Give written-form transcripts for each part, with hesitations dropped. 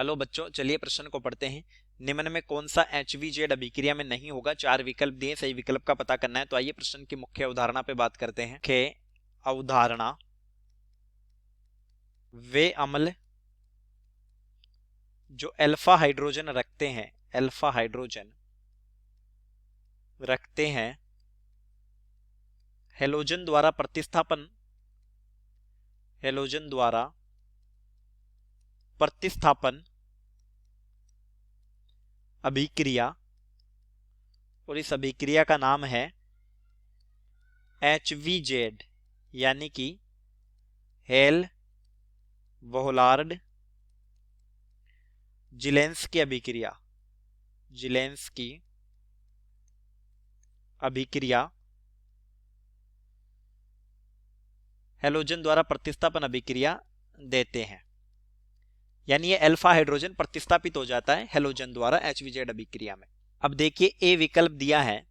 Hello बच्चों, चलिए प्रश्न को पढ़ते हैं। निम्न में कौन सा HVZ अभिक्रिया में नहीं होगा? चार विकल्प दिए, सही विकल्प का पता करना है। तो आइए प्रश्न की मुख्य अवधारणा पे बात करते हैं। मुख्य अवधारणा, वे अम्ल जो अल्फा हाइड्रोजन रखते हैं, अल्फा हाइड्रोजन रखते हैं, हेलोजन द्वारा प्रतिस्थापन, हेलोजन द्वारा प्रतिस्थापन अभिक्रिया, और इस अभिक्रिया का नाम है HVZ, यानी कि हेल वोलार्ड जिलेंस्की अभिक्रिया, जिलेंस्की अभिक्रिया हेलोजन द्वारा प्रतिस्थापन अभिक्रिया देते हैं। यानी ये अल्फा हाइड्रोजन प्रतिस्थापित हो जाता है हेलोजन द्वारा HVZ अभिक्रिया में। अब देखिए, ए विकल्प दिया है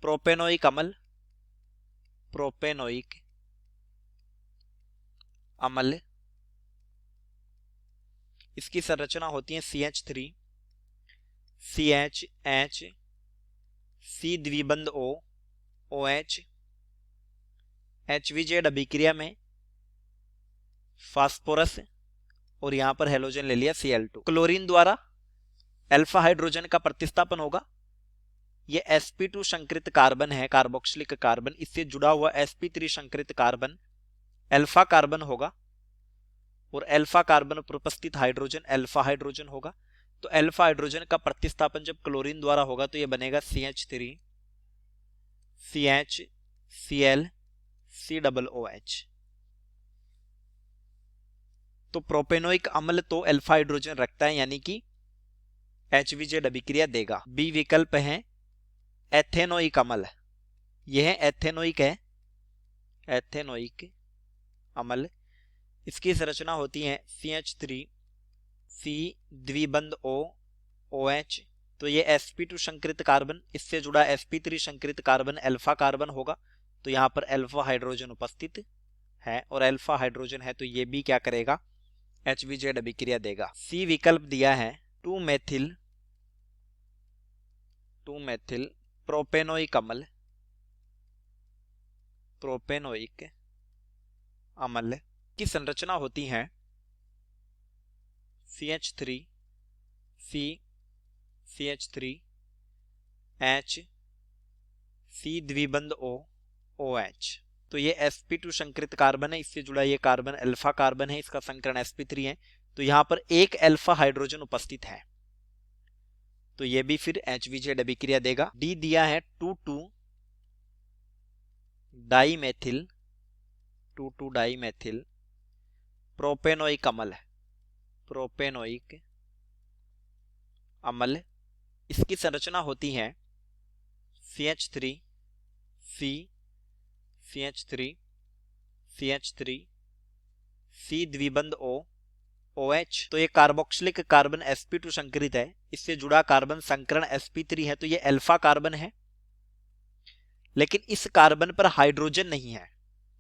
प्रोपेनोइक अम्ल, प्रोपेनोइक अम्ल, इसकी संरचना होती है CH3 CHH C द्विबंध O OH। HVZ अभिक्रिया में फास्फोरस और यहां पर हेलोजन ले लिया Cl2। क्लोरीन द्वारा अल्फा हाइड्रोजन का प्रतिस्थापन होगा। ये sp2 संकृत कार्बन है, कार्बोक्सिलिक कार्बन, इससे जुड़ा हुआ sp3 संकृत कार्बन अल्फा कार्बन होगा, और अल्फा कार्बन पर उपस्थित हाइड्रोजन अल्फा हाइड्रोजन होगा। तो अल्फा हाइड्रोजन का प्रतिस्थापन जब क्लोरीन द्वारा होगा तो यह बनेगा CH3 CH Cl COOH। तो प्रोपेनोइक अम्ल तो अल्फा हाइड्रोजन रखता है, यानी कि HVZ अभिक्रिया देगा। बी विकल्प है एथेनोइक अम्ल, यह है एथेनोइक है, एथेनोइक अम्ल, इसकी संरचना होती है CH3 C द्विबंध O OH। तो ये sp2 संकृत कार्बन, इससे जुड़ा sp3 संकृत कार्बन अल्फा कार्बन होगा। तो यहां पर अल्फा हाइड्रोजन उपस्थित है, और अल्फा हाइड्रोजन है तो ये भी क्या करेगा? HVZ अभिक्रिया देगा। सी विकल्प दिया है 2 मेथिल प्रोपेनोइक अम्ल, प्रोपेनोइक अम्ल की संरचना होती है CH3 C CH3 H C द्विबंध O OH। तो ये sp2 संकृत कार्बन है, इससे जुड़ा ये कार्बन अल्फा कार्बन है, इसका संकरण sp3 है। तो यहां पर एक अल्फा हाइड्रोजन उपस्थित है, तो ये भी फिर HVZ अभिक्रिया देगा। डी दिया है 2,2 डाइमेथिल, 2,2 डाइमेथिल प्रोपेनोइक अम्ल, प्रोपेनोइक अम्ल, इसकी संरचना होती है CH3 C CH3 CH3 C द्विबंध O OH। तो ये कार्बोक्सिलिक कार्बन sp2 संकरित है, इससे जुड़ा कार्बन संकरण sp3 है, तो ये अल्फा कार्बन है, लेकिन इस कार्बन पर हाइड्रोजन नहीं है,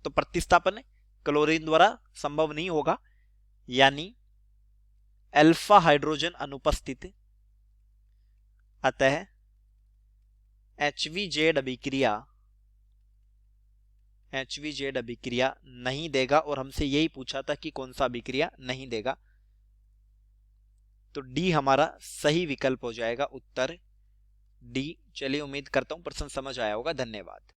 तो प्रतिस्थापन क्लोरीन द्वारा संभव नहीं होगा, यानी अल्फा हाइड्रोजन अनुपस्थित। अतः HVZ अभिक्रिया नहीं देगा, और हमसे यही पूछा था कि कौन सा अभिक्रिया नहीं देगा। तो डी हमारा सही विकल्प हो जाएगा, उत्तर डी। चलिए, उम्मीद करता हूं प्रश्न समझ आया होगा। धन्यवाद।